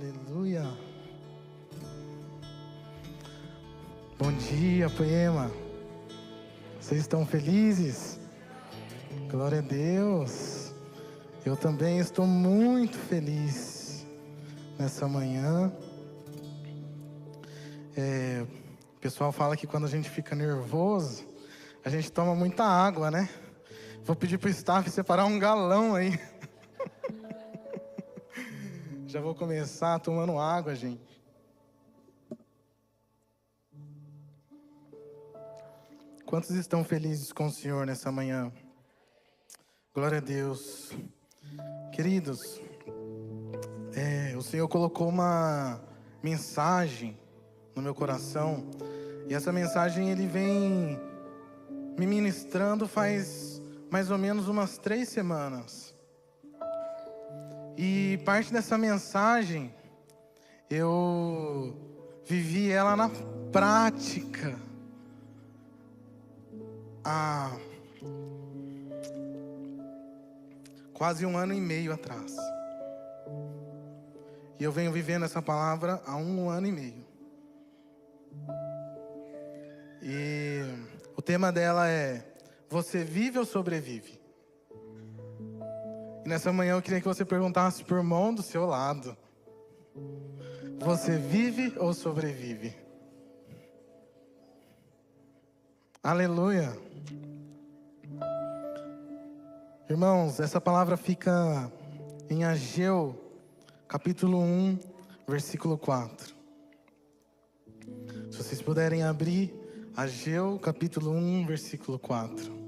Aleluia. Bom dia, Poema. Vocês estão felizes? Glória a Deus. Eu também estou muito feliz nessa manhã. O pessoal fala que quando a gente fica nervoso, a gente toma muita água, né? Vou pedir pro staff separar um galão aí. Já vou começar tomando água, gente. Quantos estão felizes com o Senhor nessa manhã? Glória a Deus. Queridos, o Senhor colocou uma mensagem no meu coração. E essa mensagem Ele vem me ministrando faz mais ou menos umas 3 semanas. E parte dessa mensagem, eu vivi ela na prática há quase 1 ano e meio atrás. E eu venho vivendo essa palavra há 1 ano e meio. E o tema dela é: você vive ou sobrevive? E nessa manhã eu queria que você perguntasse pro irmão do seu lado: você vive ou sobrevive? Aleluia. Irmãos, essa palavra fica em Ageu, capítulo 1, versículo 4. Se vocês puderem abrir, Ageu, capítulo 1, versículo 4.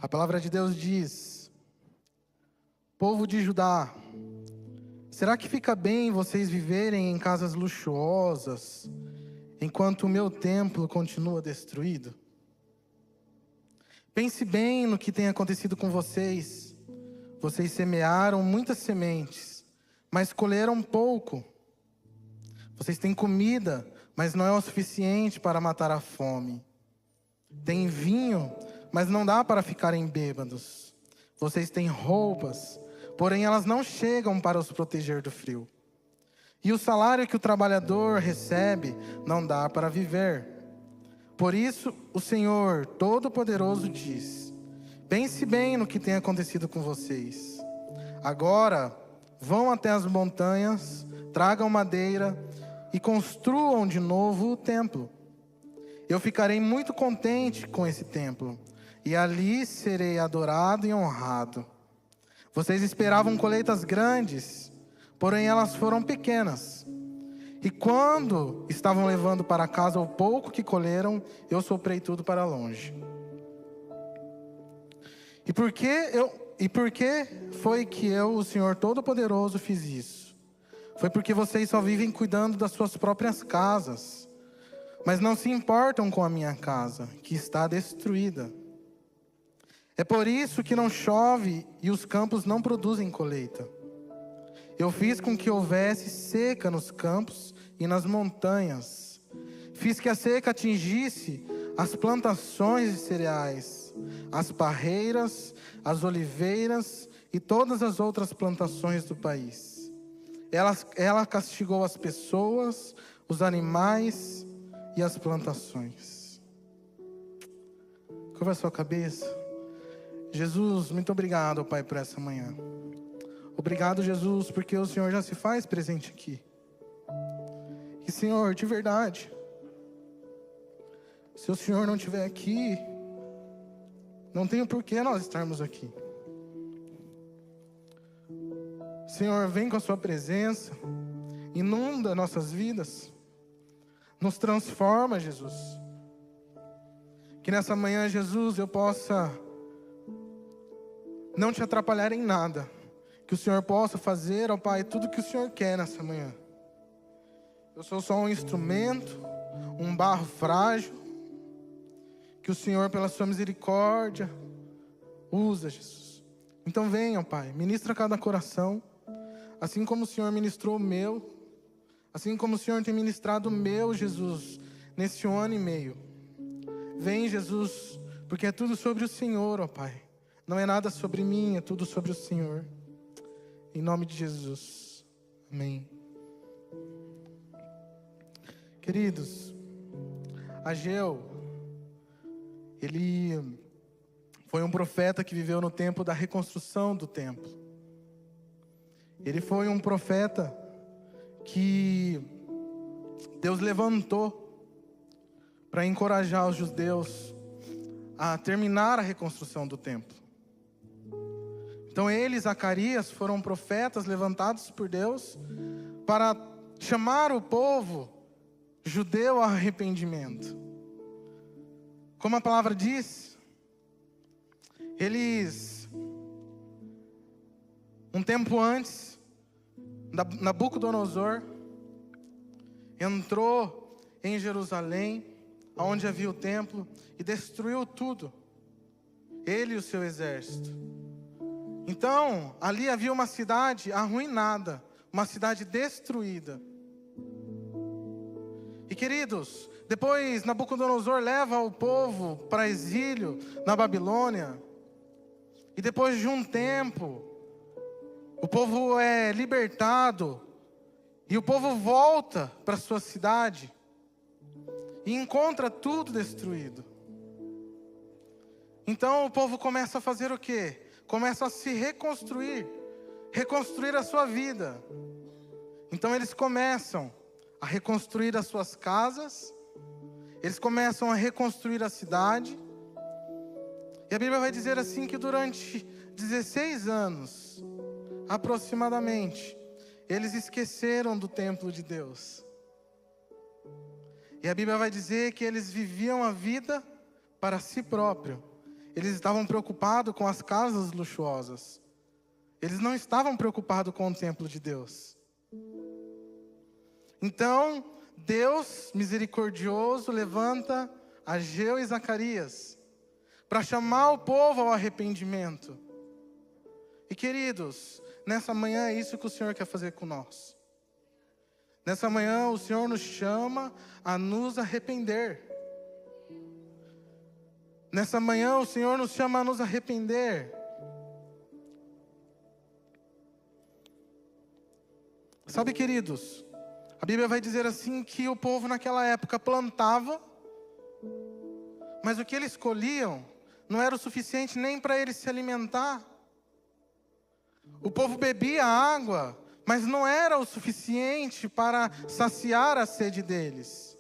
A palavra de Deus diz: povo de Judá, será que fica bem vocês viverem em casas luxuosas, enquanto o meu templo continua destruído? Pense bem no que tem acontecido com vocês. Vocês semearam muitas sementes, mas colheram pouco. Vocês têm comida, mas não é o suficiente para matar a fome. Tem vinho, mas não dá para ficarem bêbados. Vocês têm roupas, porém elas não chegam para os proteger do frio. E o salário que o trabalhador recebe não dá para viver. Por isso o Senhor Todo-Poderoso diz: pense bem no que tem acontecido com vocês. Agora vão até as montanhas, tragam madeira e construam de novo o templo. Eu ficarei muito contente com esse templo, e ali serei adorado e honrado. Vocês esperavam colheitas grandes, porém elas foram pequenas. E quando estavam levando para casa o pouco que colheram, eu soprei tudo para longe. E por que foi que eu, o Senhor Todo-Poderoso, fiz isso? Foi porque vocês só vivem cuidando das suas próprias casas, mas não se importam com a minha casa, que está destruída. É por isso que não chove e os campos não produzem colheita. Eu fiz com que houvesse seca nos campos e nas montanhas. Fiz que a seca atingisse as plantações de cereais, as parreiras, as oliveiras e todas as outras plantações do país. Ela castigou as pessoas, os animais e as plantações. Curva a sua cabeça. Jesus, muito obrigado, Pai, por essa manhã. Obrigado, Jesus, porque o Senhor já se faz presente aqui. E, Senhor, de verdade, se o Senhor não estiver aqui, não tem o porquê nós estarmos aqui. Senhor, vem com a sua presença, inunda nossas vidas, nos transforma, Jesus. Que nessa manhã, Jesus, eu possa não te atrapalhar em nada. Que o Senhor possa fazer, ó Pai, tudo que o Senhor quer nessa manhã. Eu sou só um instrumento, um barro frágil, que o Senhor, pela sua misericórdia, usa, Jesus. Então venha, ó Pai, ministra cada coração, assim como o Senhor ministrou o meu, assim como o Senhor tem ministrado o meu, Jesus, nesse 1 ano e meio. Vem, Jesus, porque é tudo sobre o Senhor, ó Pai. Não é nada sobre mim, é tudo sobre o Senhor. Em nome de Jesus. Amém. Queridos, Ageu, ele foi um profeta que viveu no tempo da reconstrução do templo. Ele foi um profeta que Deus levantou para encorajar os judeus a terminar a reconstrução do templo. Então ele e Zacarias foram profetas levantados por Deus para chamar o povo judeu ao arrependimento. Como a palavra diz, eles, um tempo antes, Nabucodonosor entrou em Jerusalém, onde havia o templo, e destruiu tudo, ele e o seu exército. Então, ali havia uma cidade arruinada, uma cidade destruída. E queridos, depois Nabucodonosor leva o povo para exílio na Babilônia. E depois de um tempo, o povo é libertado. E o povo volta para sua cidade. E encontra tudo destruído. Então o povo começa a fazer o quê? Começa a se reconstruir. Reconstruir a sua vida. Então eles começam a reconstruir as suas casas, eles começam a reconstruir a cidade, e a Bíblia vai dizer assim que durante 16 anos, aproximadamente, eles esqueceram do templo de Deus. E a Bíblia vai dizer que eles viviam a vida para si próprio. Eles estavam preocupados com as casas luxuosas. Eles não estavam preocupados com o templo de Deus. Então, Deus misericordioso levanta Ageu e Zacarias para chamar o povo ao arrependimento. E queridos, nessa manhã é isso que o Senhor quer fazer com nós. Nessa manhã o Senhor nos chama a nos arrepender. Nessa manhã o Senhor nos chama a nos arrepender. Sabe, queridos, a Bíblia vai dizer assim que o povo naquela época plantava, mas o que eles colhiam não era o suficiente nem para eles se alimentar. O povo bebia água, mas não era o suficiente para saciar a sede deles.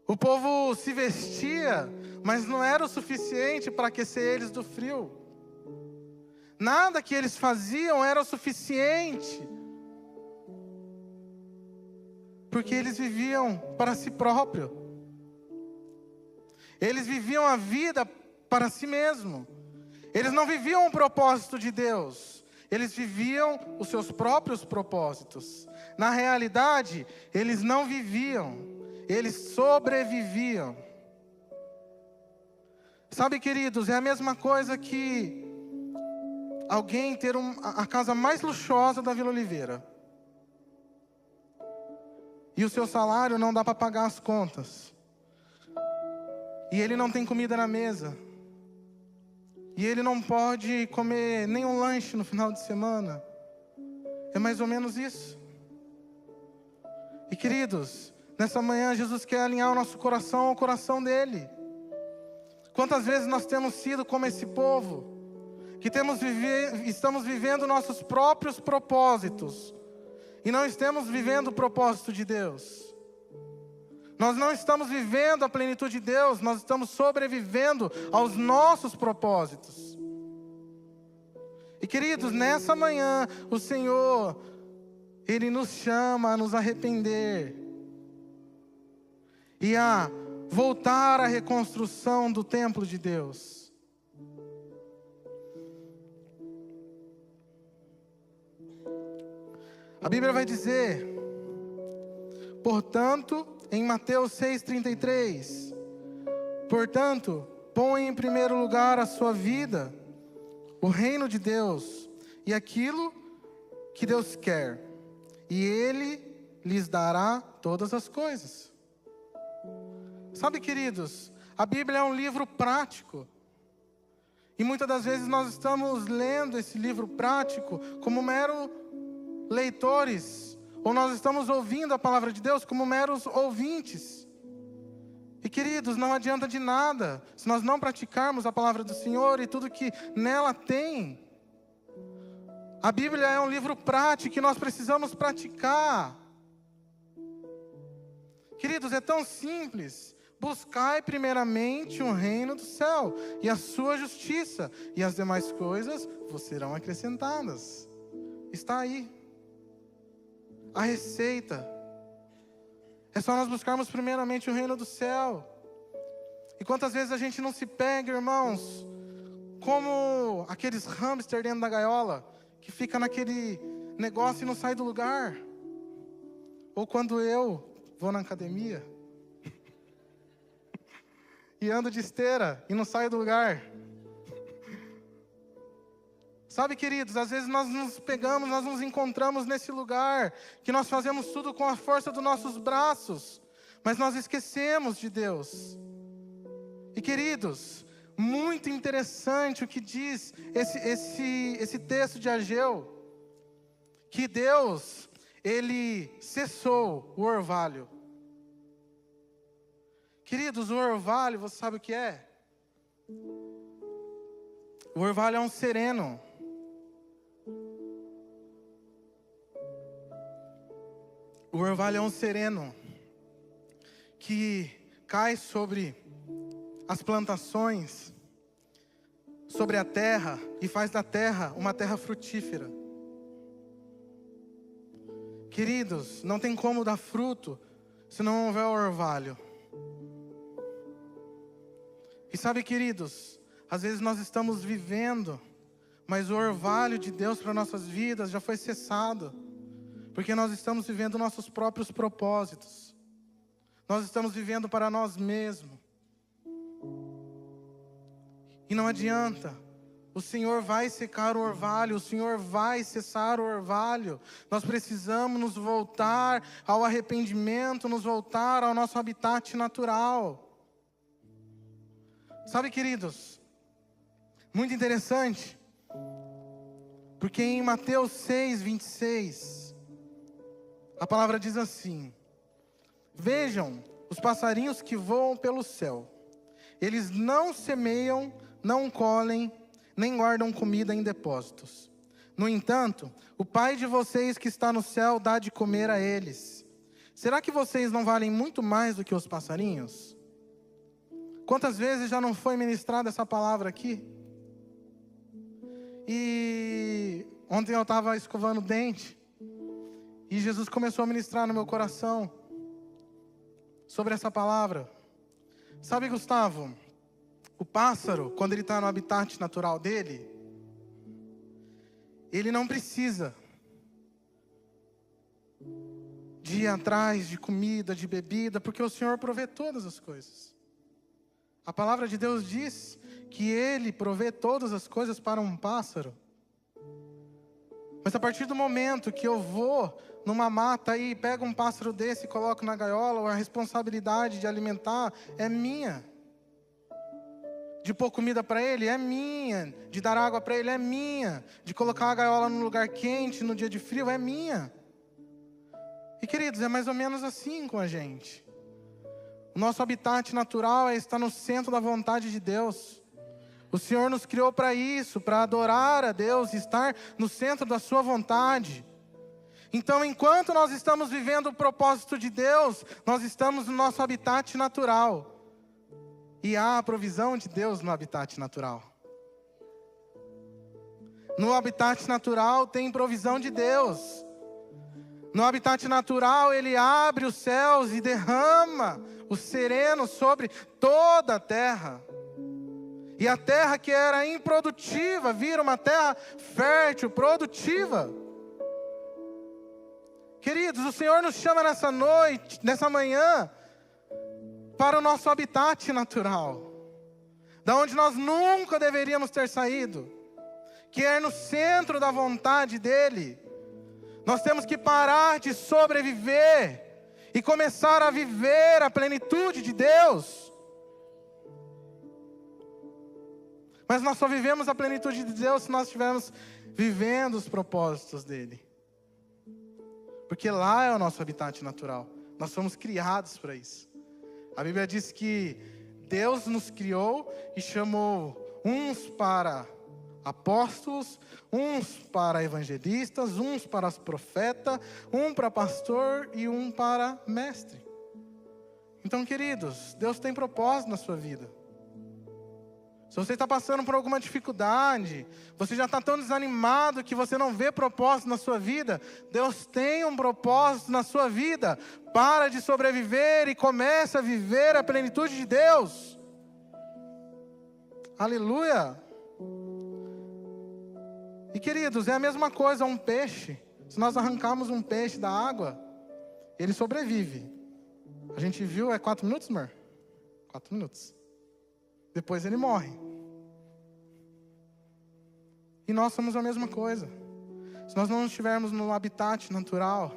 O povo se vestia, mas não era o suficiente para aquecer eles do frio. Nada que eles faziam era o suficiente, porque eles viviam para si próprio. Eles viviam a vida para si mesmo. Eles não viviam o propósito de Deus. Eles viviam os seus próprios propósitos. Na realidade, eles não viviam. Eles sobreviviam. Sabe, queridos, é a mesma coisa que alguém ter a casa mais luxuosa da Vila Oliveira. E o seu salário não dá para pagar as contas. E ele não tem comida na mesa. E ele não pode comer nenhum lanche no final de semana. É mais ou menos isso. E queridos, nessa manhã Jesus quer alinhar o nosso coração ao coração dele. Quantas vezes nós temos sido como esse povo, que estamos vivendo nossos próprios propósitos, e não estamos vivendo o propósito de Deus. Nós não estamos vivendo a plenitude de Deus, nós estamos sobrevivendo aos nossos propósitos. E queridos, nessa manhã, o Senhor, Ele nos chama a nos arrepender e a voltar à reconstrução do templo de Deus. A Bíblia vai dizer, portanto, em Mateus 6,33, portanto, põe em primeiro lugar a sua vida, o reino de Deus, e aquilo que Deus quer, e Ele lhes dará todas as coisas. Sabe, queridos, A Bíblia é um livro prático. E muitas das vezes nós estamos lendo esse livro prático como mero leitores, ou nós estamos ouvindo a palavra de Deus como meros ouvintes. E queridos, não adianta de nada se nós não praticarmos a palavra do Senhor e tudo que nela tem. A Bíblia é um livro prático que nós precisamos praticar. Queridos, é tão simples. Buscai primeiramente o reino do céu e a sua justiça, e as demais coisas vos serão acrescentadas. Está aí a receita. É só nós buscarmos primeiramente o reino do céu. E quantas vezes a gente não se pega, irmãos, como aqueles hamster dentro da gaiola, que fica naquele negócio e não sai do lugar. Ou quando eu vou na academia e ando de esteira e não saio do lugar. Sabe, queridos, às vezes nós nos pegamos, nós nos encontramos nesse lugar, que nós fazemos tudo com a força dos nossos braços, mas nós esquecemos de Deus. E queridos, muito interessante o que diz esse texto de Ageu, que Deus, Ele cessou o orvalho. Queridos, o orvalho, você sabe o que é? O orvalho é um sereno. O orvalho é um sereno que cai sobre as plantações, sobre a terra, e faz da terra uma terra frutífera. Queridos, não tem como dar fruto se não houver orvalho. E sabe, queridos, às vezes nós estamos vivendo, mas o orvalho de Deus para nossas vidas já foi cessado. Porque nós estamos vivendo nossos próprios propósitos. Nós estamos vivendo para nós mesmos. E não adianta. O Senhor vai secar o orvalho. O Senhor vai cessar o orvalho. Nós precisamos nos voltar ao arrependimento. Nos voltar ao nosso habitat natural. Sabe, queridos? Muito interessante. Porque em Mateus 6:26... a palavra diz assim: vejam os passarinhos que voam pelo céu. Eles não semeiam, não colhem, nem guardam comida em depósitos. No entanto, o Pai de vocês que está no céu dá de comer a eles. Será que vocês não valem muito mais do que os passarinhos? Quantas vezes já não foi ministrada essa palavra aqui? E ontem eu estava escovando o dente. E Jesus começou a ministrar no meu coração sobre essa palavra. Sabe, Gustavo, o pássaro, quando ele está no habitat natural dele, ele não precisa de ir atrás de comida, de bebida, porque o Senhor provê todas as coisas. A palavra de Deus diz que Ele provê todas as coisas para um pássaro. Mas a partir do momento que eu vou numa mata e pego um pássaro desse e coloco na gaiola, a responsabilidade de alimentar é minha. De pôr comida para ele é minha. De dar água para ele é minha. De colocar a gaiola num lugar quente no dia de frio é minha. E queridos, é mais ou menos assim com a gente. O nosso habitat natural é estar no centro da vontade de Deus. O Senhor nos criou para isso, para adorar a Deus, estar no centro da sua vontade. Então, enquanto nós estamos vivendo o propósito de Deus, nós estamos no nosso habitat natural. E há a provisão de Deus no habitat natural. No habitat natural tem provisão de Deus. No habitat natural Ele abre os céus e derrama o sereno sobre toda a terra. E a terra que era improdutiva vira uma terra fértil, produtiva. Queridos, o Senhor nos chama nessa noite, nessa manhã, para o nosso habitat natural, da onde nós nunca deveríamos ter saído, que é no centro da vontade dEle. Nós temos que parar de sobreviver e começar a viver a plenitude de Deus. Mas nós só vivemos a plenitude de Deus se nós estivermos vivendo os propósitos dele. Porque lá é o nosso habitat natural. Nós somos criados para isso. A Bíblia diz que Deus nos criou e chamou uns para apóstolos, uns para evangelistas, uns para profetas, um para pastor e um para mestre. Então, queridos, Deus tem propósito na sua vida. Se você está passando por alguma dificuldade, você já está tão desanimado que você não vê propósito na sua vida, Deus tem um propósito na sua vida. Para de sobreviver e comece a viver a plenitude de Deus. Aleluia! E queridos, é a mesma coisa um peixe. Se nós arrancarmos um peixe da água, ele sobrevive. A gente viu, 4 minutos, amor? 4 minutos. Depois ele morre. E nós somos a mesma coisa. Se nós não estivermos no habitat natural,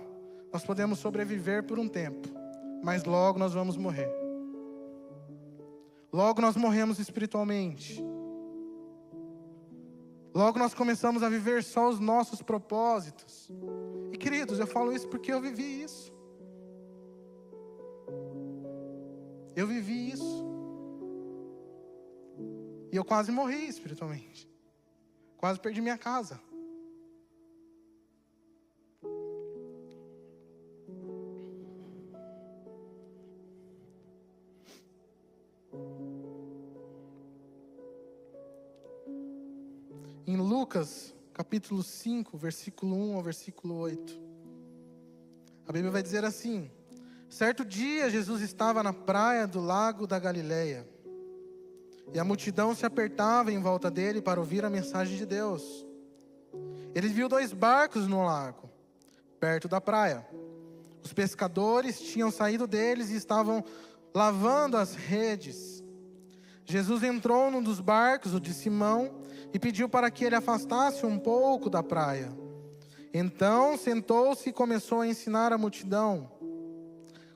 nós podemos sobreviver por um tempo, mas logo nós vamos morrer. Logo nós morremos espiritualmente. Logo nós começamos a viver só os nossos propósitos. E queridos, eu falo isso porque eu vivi isso. Eu vivi isso. E eu quase morri espiritualmente. Quase perdi minha casa. Em Lucas, capítulo 5, versículo 1 ao versículo 8. A Bíblia vai dizer assim: certo dia Jesus estava na praia do lago da Galileia. E a multidão se apertava em volta dele para ouvir a mensagem de Deus. Ele viu 2 barcos no lago, perto da praia. Os pescadores tinham saído deles e estavam lavando as redes. Jesus entrou num dos barcos, o de Simão, e pediu para que ele afastasse um pouco da praia. Então sentou-se e começou a ensinar a multidão.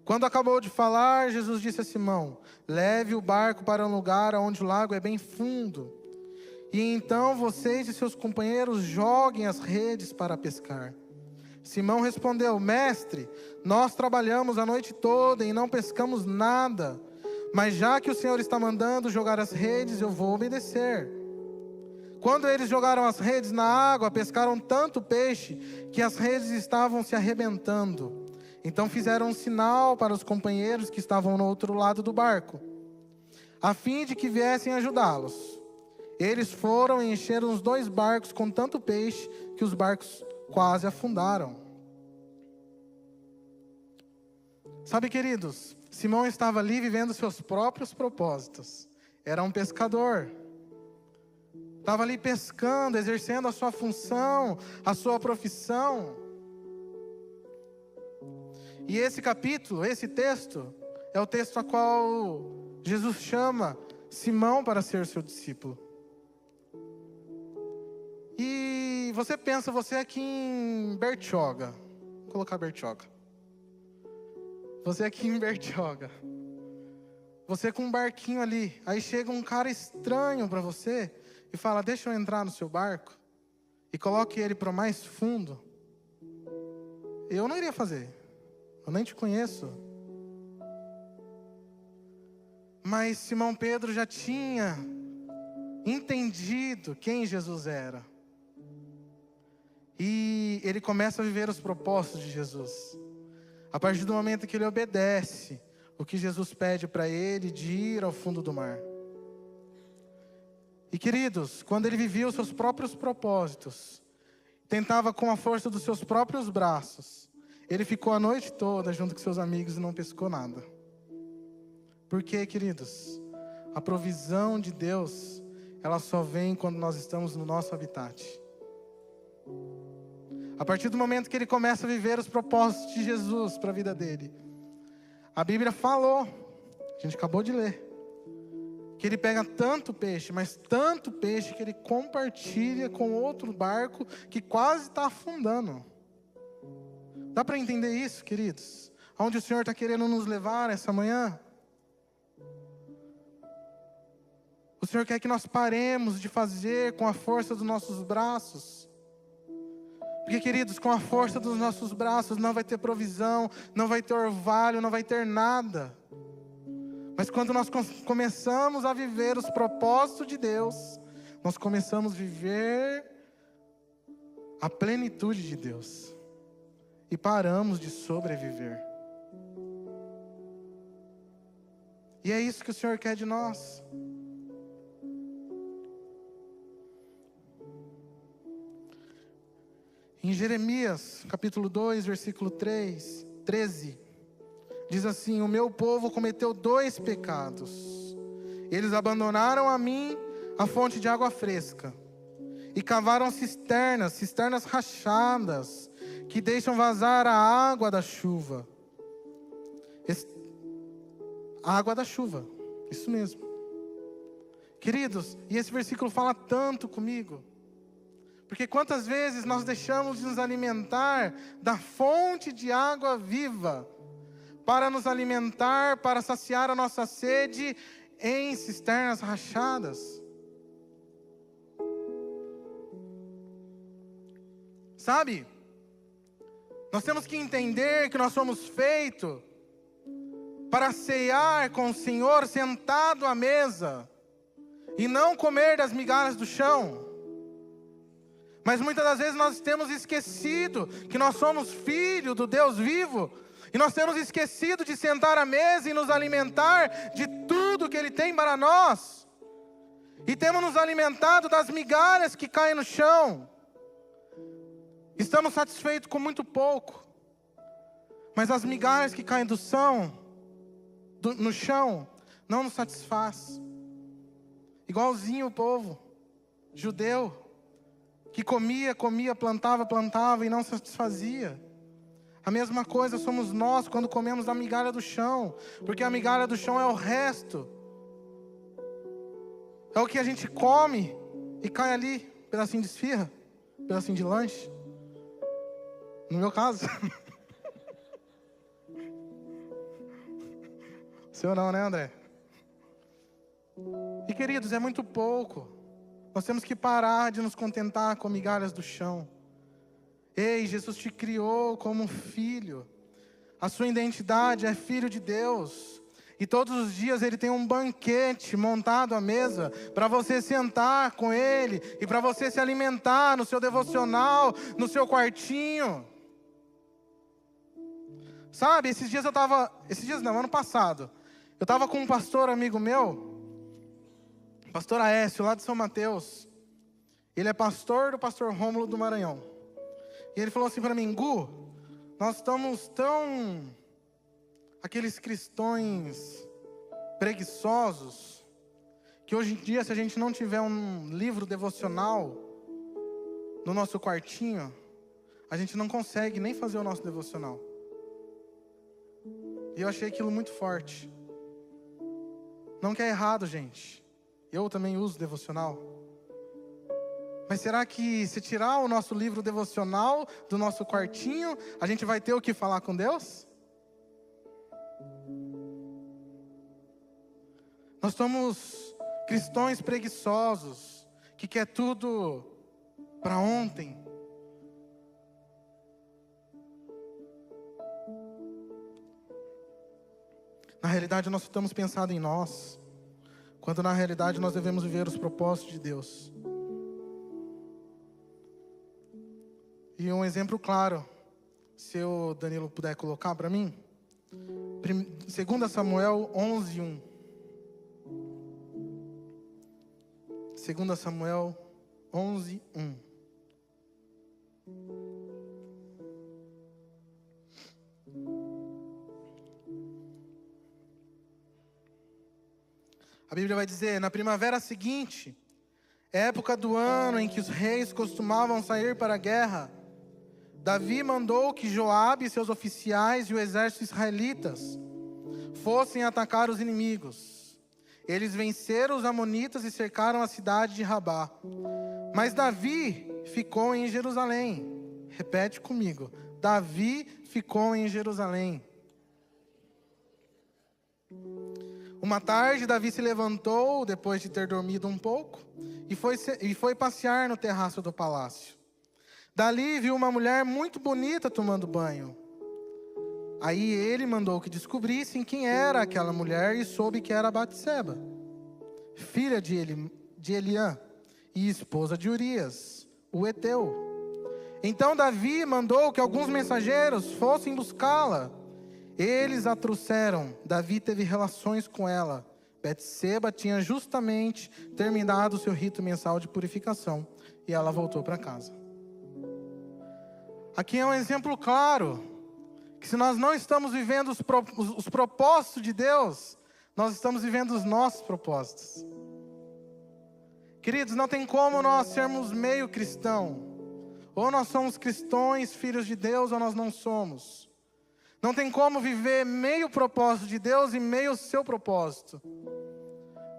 Quando acabou de falar, Jesus disse a Simão: leve o barco para um lugar onde o lago é bem fundo. E então vocês e seus companheiros joguem as redes para pescar. Simão respondeu: mestre, nós trabalhamos a noite toda e não pescamos nada. Mas já que o Senhor está mandando jogar as redes, eu vou obedecer. Quando eles jogaram as redes na água, pescaram tanto peixe que as redes estavam se arrebentando. Então fizeram um sinal para os companheiros que estavam no outro lado do barco, a fim de que viessem ajudá-los. Eles foram e encheram os 2 barcos com tanto peixe que os barcos quase afundaram. Sabe, queridos, Simão estava ali vivendo seus próprios propósitos. Era um pescador. Estava ali pescando, exercendo a sua função, a sua profissão. E esse capítulo, esse texto, é o texto a qual Jesus chama Simão para ser seu discípulo. E você pensa, você aqui em Bertioga, vou colocar Bertioga. Você aqui em Bertioga, você com um barquinho ali, aí chega um cara estranho para você e fala: deixa eu entrar no seu barco e coloque ele para o mais fundo. Eu não iria fazer. Eu nem te conheço. Mas Simão Pedro já tinha entendido quem Jesus era. E ele começa a viver os propósitos de Jesus. A partir do momento que ele obedece o que Jesus pede para ele de ir ao fundo do mar. E queridos, quando ele vivia os seus próprios propósitos, tentava com a força dos seus próprios braços, ele ficou a noite toda junto com seus amigos e não pescou nada. Por quê, queridos? A provisão de Deus, ela só vem quando nós estamos no nosso habitat. A partir do momento que ele começa a viver os propósitos de Jesus para a vida dele, a Bíblia falou, a gente acabou de ler, que ele pega tanto peixe, mas tanto peixe, que ele compartilha com outro barco que quase está afundando. Dá para entender isso, queridos? Aonde o Senhor está querendo nos levar essa manhã? O Senhor quer que nós paremos de fazer com a força dos nossos braços. Porque, queridos, com a força dos nossos braços não vai ter provisão, não vai ter orvalho, não vai ter nada. Mas quando nós começamos a viver os propósitos de Deus, nós começamos a viver a plenitude de Deus. E paramos de sobreviver. E é isso que o Senhor quer de nós. Em Jeremias, capítulo 2, versículo 13, diz assim: o meu povo cometeu 2 pecados. Eles abandonaram a mim a fonte de água fresca, e cavaram cisternas rachadas, que deixam vazar a água da chuva. A água da chuva, isso mesmo. Queridos, e esse versículo fala tanto comigo. Porque quantas vezes nós deixamos de nos alimentar da fonte de água viva, para nos alimentar, para saciar a nossa sede em cisternas rachadas. Sabe? Nós temos que entender que nós somos feitos para ceiar com o Senhor sentado à mesa, e não comer das migalhas do chão. Mas muitas das vezes nós temos esquecido que nós somos filhos do Deus vivo, e nós temos esquecido de sentar à mesa e nos alimentar de tudo que Ele tem para nós, e temos nos alimentado das migalhas que caem no chão. Estamos satisfeitos com muito pouco, mas as migalhas que caem no chão não nos satisfaz. Igualzinho o povo judeu, que comia, plantava e não satisfazia. A mesma coisa somos nós quando comemos da migalha do chão, porque a migalha do chão é o resto, é o que a gente come e cai ali, pedacinho de esfirra, pedacinho de lanche, no meu caso. Seu não, né, André? E, queridos, é muito pouco. Nós temos que parar de nos contentar com migalhas do chão. Ei, Jesus te criou como um filho. A sua identidade é filho de Deus. E todos os dias Ele tem um banquete montado à mesa para você sentar com Ele e para você se alimentar no seu devocional, no seu quartinho. Sabe, ano passado, eu estava com um pastor amigo meu, pastor Aécio, lá de São Mateus. Ele é pastor do pastor Rômulo do Maranhão. E ele falou assim para mim: Gu, nós estamos tão... aqueles cristãos preguiçosos, que hoje em dia, se a gente não tiver um livro devocional no nosso quartinho, a gente não consegue nem fazer o nosso devocional. E eu achei aquilo muito forte. Não que é errado, gente. Eu também uso devocional. Mas será que se tirar o nosso livro devocional do nosso quartinho, a gente vai ter o que falar com Deus? Nós somos cristãos preguiçosos, que quer tudo para ontem. Na realidade, nós estamos pensando em nós, quando na realidade nós devemos viver os propósitos de Deus. E um exemplo claro, se o Danilo puder colocar para mim, 2 Samuel 11:1. 2 Samuel 11:1. A Bíblia vai dizer: na primavera seguinte, época do ano em que os reis costumavam sair para a guerra, Davi mandou que Joabe e seus oficiais e o exército israelitas fossem atacar os inimigos. Eles venceram os amonitas e cercaram a cidade de Rabá. Mas Davi ficou em Jerusalém. Repete comigo: Davi ficou em Jerusalém. Uma tarde, Davi se levantou, depois de ter dormido um pouco, e foi passear no terraço do palácio. Dali viu uma mulher muito bonita tomando banho. Aí ele mandou que descobrissem quem era aquela mulher e soube que era Batseba, filha de Eliã e esposa de Urias, o heteu. Então Davi mandou que alguns mensageiros fossem buscá-la. Eles a trouxeram. Davi teve relações com ela. Batseba tinha justamente terminado o seu rito mensal de purificação e ela voltou para casa. Aqui é um exemplo claro que se nós não estamos vivendo os propósitos de Deus, nós estamos vivendo os nossos propósitos. Queridos, não tem como nós sermos meio cristão. Ou nós somos cristãos, filhos de Deus, ou nós não somos. Não tem como viver meio propósito de Deus e meio seu propósito.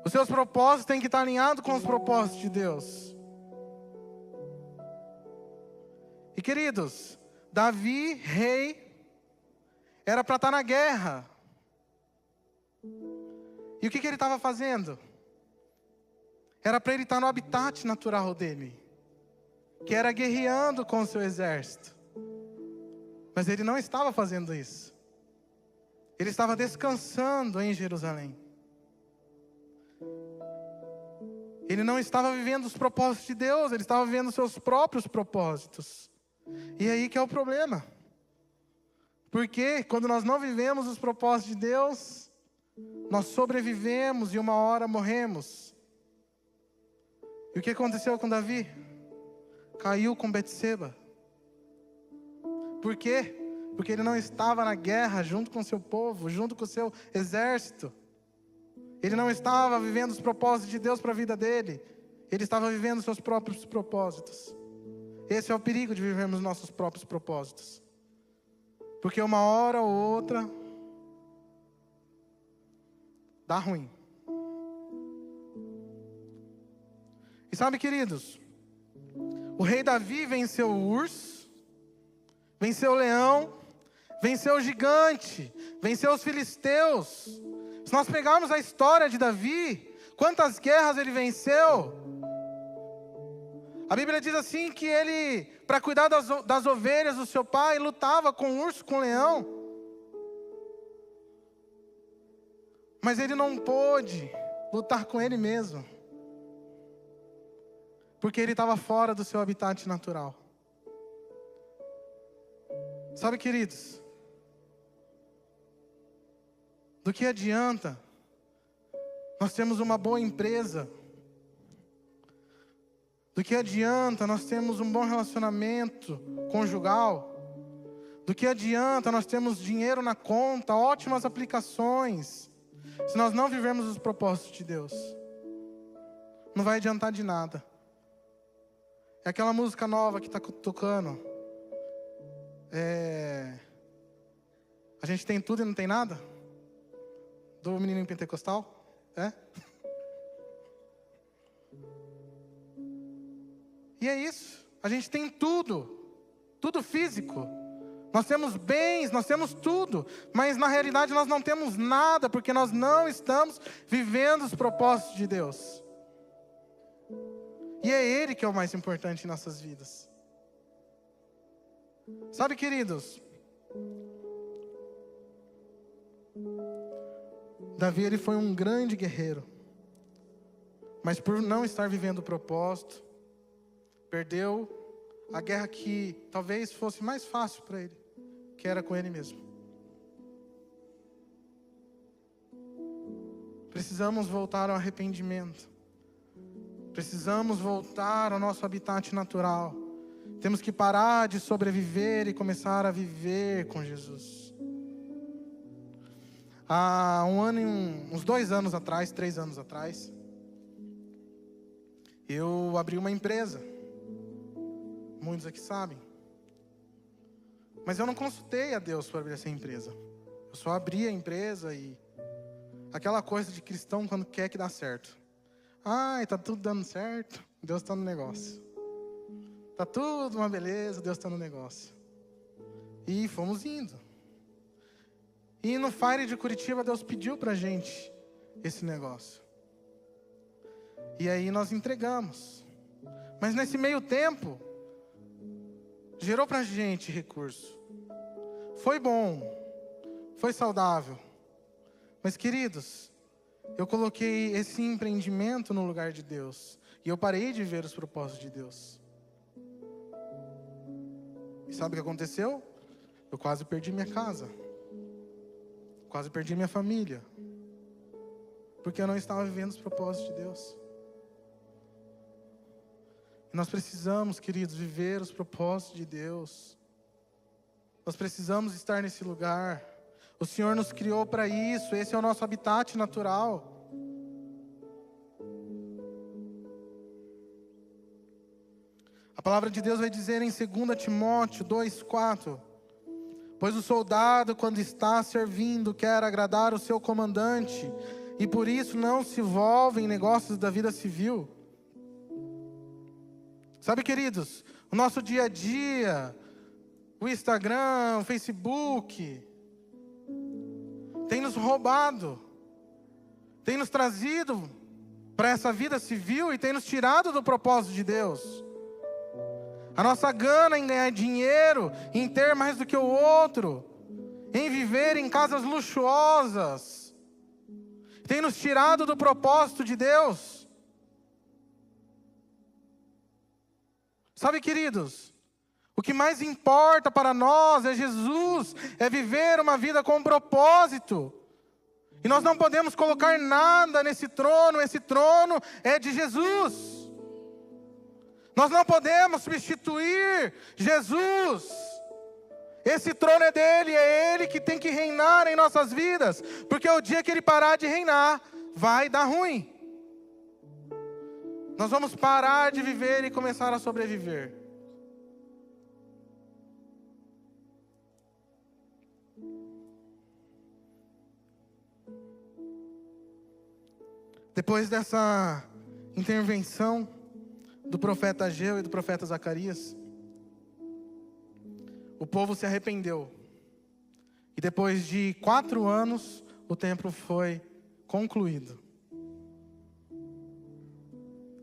Os seus propósitos têm que estar alinhados com os propósitos de Deus. E queridos, Davi, rei, era para estar na guerra. E o que ele estava fazendo? Era para ele estar no habitat natural dele, que era guerreando com o seu exército. Mas ele não estava fazendo isso. Ele estava descansando em Jerusalém. Ele não estava vivendo os propósitos de Deus, ele estava vivendo os seus próprios propósitos. E aí que é o problema. Porque quando nós não vivemos os propósitos de Deus, nós sobrevivemos e uma hora morremos. E o que aconteceu com Davi? Caiu com Batseba. Por quê? Porque ele não estava na guerra junto com o seu povo, junto com o seu exército. Ele não estava vivendo os propósitos de Deus para a vida dele. Ele estava vivendo os seus próprios propósitos. Esse é o perigo de vivermos nossos próprios propósitos. Porque uma hora ou outra dá ruim. E sabe, queridos, o rei Davi venceu o urso, venceu o leão, venceu o gigante, venceu os filisteus. Se nós pegarmos a história de Davi, quantas guerras ele venceu? A Bíblia diz assim que ele, para cuidar das ovelhas do seu pai, lutava com o urso, com o leão. Mas ele não pôde lutar com ele mesmo, porque ele estava fora do seu habitat natural. Sabe, queridos, do que adianta nós termos uma boa empresa? Do que adianta nós termos um bom relacionamento conjugal? Do que adianta nós termos dinheiro na conta, ótimas aplicações, se nós não vivermos os propósitos de Deus? Não vai adiantar de nada. É aquela música nova que está tocando. A gente tem tudo e não tem nada? Do menininho pentecostal? É? E é isso. A gente tem tudo. Tudo físico. Nós temos bens, nós temos tudo. Mas na realidade nós não temos nada, porque nós não estamos vivendo os propósitos de Deus. E é Ele que é o mais importante em nossas vidas. Sabe, queridos, Davi, ele foi um grande guerreiro, mas por não estar vivendo o propósito, perdeu a guerra que talvez fosse mais fácil para ele, que era com ele mesmo. Precisamos voltar ao arrependimento. Precisamos voltar ao nosso habitat natural. Temos que parar de sobreviver e começar a viver com Jesus. Há uns 2 anos atrás, 3 anos atrás, eu abri uma empresa. Muitos aqui sabem. Mas eu não consultei a Deus para abrir essa empresa. Eu só abri a empresa e... aquela coisa de cristão quando quer que dá certo. Ai, tá tudo dando certo, Deus está no negócio. Tá tudo uma beleza, Deus está no negócio. E fomos indo. E no Fire de Curitiba, Deus pediu pra gente esse negócio. E aí nós entregamos. Mas nesse meio tempo, gerou pra gente recurso. Foi bom, foi saudável. Mas queridos, eu coloquei esse empreendimento no lugar de Deus. E eu parei de ver os propósitos de Deus. E sabe o que aconteceu? Eu quase perdi minha casa. Quase perdi minha família. Porque eu não estava vivendo os propósitos de Deus. E nós precisamos, queridos, viver os propósitos de Deus. Nós precisamos estar nesse lugar. O Senhor nos criou para isso. Esse é o nosso habitat natural. A palavra de Deus vai dizer em 2 Timóteo 2,4: pois o soldado, quando está servindo, quer agradar o seu comandante, e por isso não se envolve em negócios da vida civil. Sabe, queridos, o nosso dia a dia, o Instagram, o Facebook, tem nos roubado, tem nos trazido para essa vida civil e tem nos tirado do propósito de Deus. A nossa gana em ganhar dinheiro, em ter mais do que o outro, em viver em casas luxuosas, tem nos tirado do propósito de Deus. Sabe, queridos, o que mais importa para nós é Jesus, é viver uma vida com propósito. E nós não podemos colocar nada nesse trono, esse trono é de Jesus. Nós não podemos substituir Jesus. Esse trono é dele, é ele que tem que reinar em nossas vidas. Porque o dia que ele parar de reinar, vai dar ruim. Nós vamos parar de viver e começar a sobreviver. Depois dessa intervenção do profeta Ageu e do profeta Zacarias, o povo se arrependeu. E depois de 4 anos, o templo foi concluído.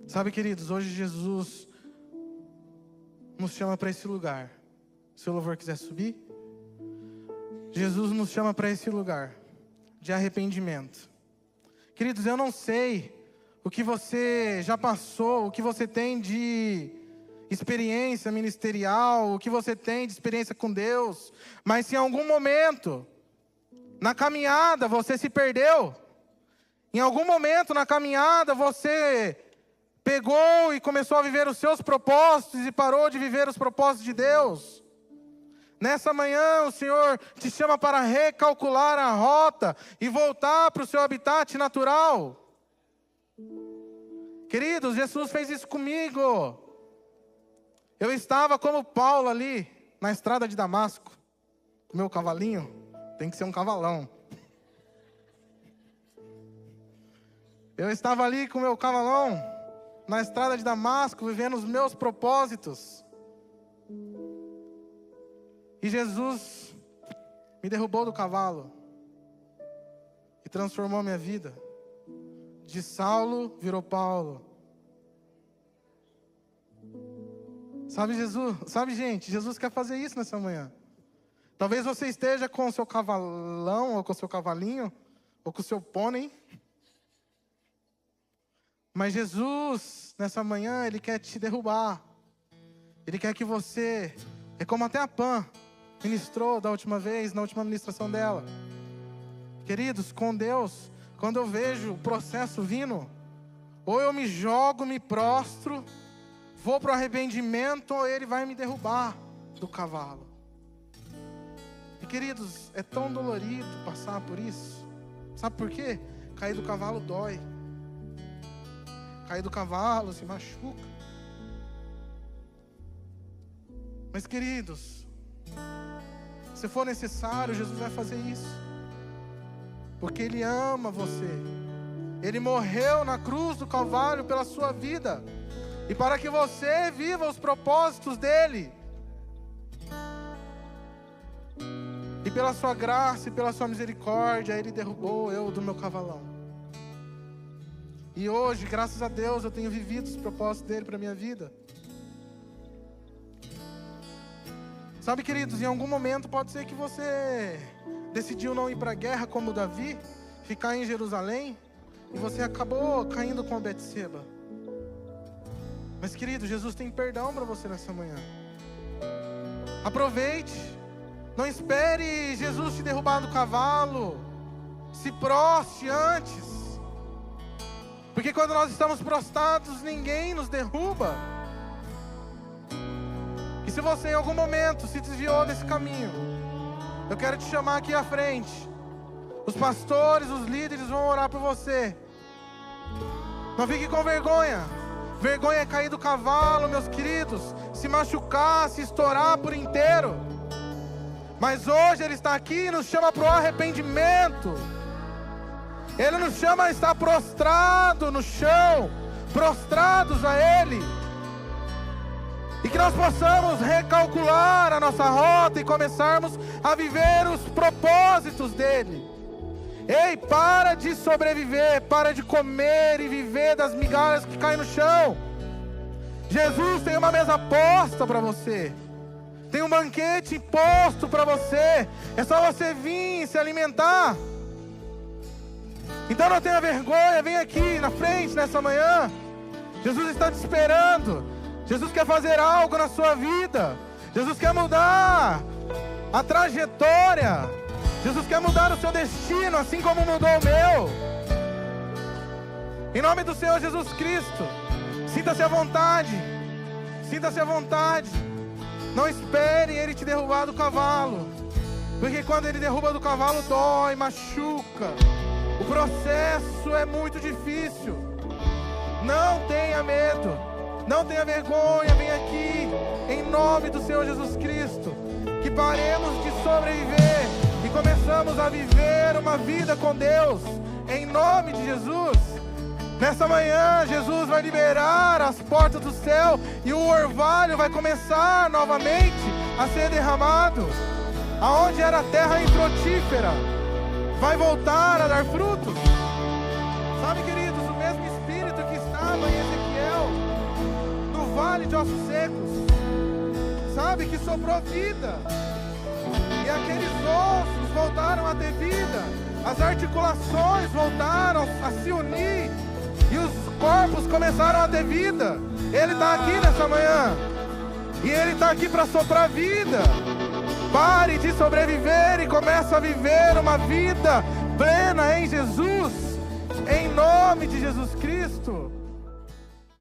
Sabe, queridos, hoje Jesus nos chama para esse lugar. Se o louvor quiser subir. Jesus nos chama para esse lugar de arrependimento. Queridos, eu não sei o que você já passou, o que você tem de experiência ministerial, o que você tem de experiência com Deus, mas se em algum momento, na caminhada, você se perdeu, em algum momento na caminhada você pegou e começou a viver os seus propósitos e parou de viver os propósitos de Deus, nessa manhã o Senhor te chama para recalcular a rota e voltar para o seu habitat natural. Queridos, Jesus fez isso comigo. Eu estava como Paulo ali, na estrada de Damasco, com meu cavalinho, tem que ser um cavalão. Eu estava ali com meu cavalão, na estrada de Damasco, vivendo os meus propósitos. E Jesus me derrubou do cavalo e transformou a minha vida. De Saulo virou Paulo. Sabe, gente, Jesus quer fazer isso nessa manhã. Talvez você esteja com o seu cavalão, ou com o seu cavalinho, ou com o seu pônei. Mas Jesus, nessa manhã, Ele quer te derrubar. Ele quer que você, é como até a Pan ministrou da última vez, na última ministração dela. Queridos, com Deus, quando eu vejo o processo vindo, ou eu me jogo, me prostro, vou para o arrependimento, ou Ele vai me derrubar do cavalo. E queridos, é tão dolorido passar por isso. Sabe por quê? Cair do cavalo dói. Cair do cavalo se machuca. Mas, queridos, se for necessário, Jesus vai fazer isso. Porque Ele ama você. Ele morreu na cruz do Calvário pela sua vida. E para que você viva os propósitos dEle. E pela sua graça e pela sua misericórdia, Ele derrubou eu do meu cavalão. E hoje, graças a Deus, eu tenho vivido os propósitos dele para a minha vida. Sabe, queridos, em algum momento pode ser que você decidiu não ir para a guerra como Davi, ficar em Jerusalém, e você acabou caindo com Betseba. Mas, querido, Jesus tem perdão para você nessa manhã. Aproveite. Não espere Jesus te derrubar do cavalo. Se proste antes. Porque quando nós estamos prostrados, ninguém nos derruba. E se você em algum momento se desviou desse caminho, eu quero te chamar aqui à frente. Os pastores, os líderes vão orar por você. Não fique com vergonha. Vergonha é cair do cavalo, meus queridos, se machucar, se estourar por inteiro. Mas hoje Ele está aqui e nos chama para o arrependimento. Ele nos chama a estar prostrado no chão, prostrados a Ele. E que nós possamos recalcular a nossa rota e começarmos a viver os propósitos dEle. Ei, para de sobreviver, para de comer e viver das migalhas que caem no chão. Jesus tem uma mesa posta para você. Tem um banquete posto para você. É só você vir e se alimentar. Então não tenha vergonha, vem aqui na frente nessa manhã. Jesus está te esperando. Jesus quer fazer algo na sua vida. Jesus quer mudar a trajetória. Jesus quer mudar o seu destino, assim como mudou o meu. Em nome do Senhor Jesus Cristo, sinta-se à vontade. Sinta-se à vontade. Não espere Ele te derrubar do cavalo. Porque quando Ele derruba do cavalo, dói, machuca. O processo é muito difícil. Não tenha medo. Não tenha vergonha. Vem aqui. Em nome do Senhor Jesus Cristo. Que paremos de sobreviver e começamos a viver uma vida com Deus. Em nome de Jesus. Nessa manhã, Jesus vai liberar as portas do céu e o orvalho vai começar novamente a ser derramado. Aonde era terra infrutífera, vai voltar a dar frutos. Sabe, queridos, o mesmo Espírito que estava em Ezequiel, no vale de ossos secos, sabe, que soprou vida. E aqueles ossos voltaram a ter vida. As articulações voltaram a se unir. E os corpos começaram a ter vida. Ele está aqui nessa manhã. E Ele está aqui para soprar vida. Pare de sobreviver e comece a viver uma vida plena em Jesus. Em nome de Jesus Cristo.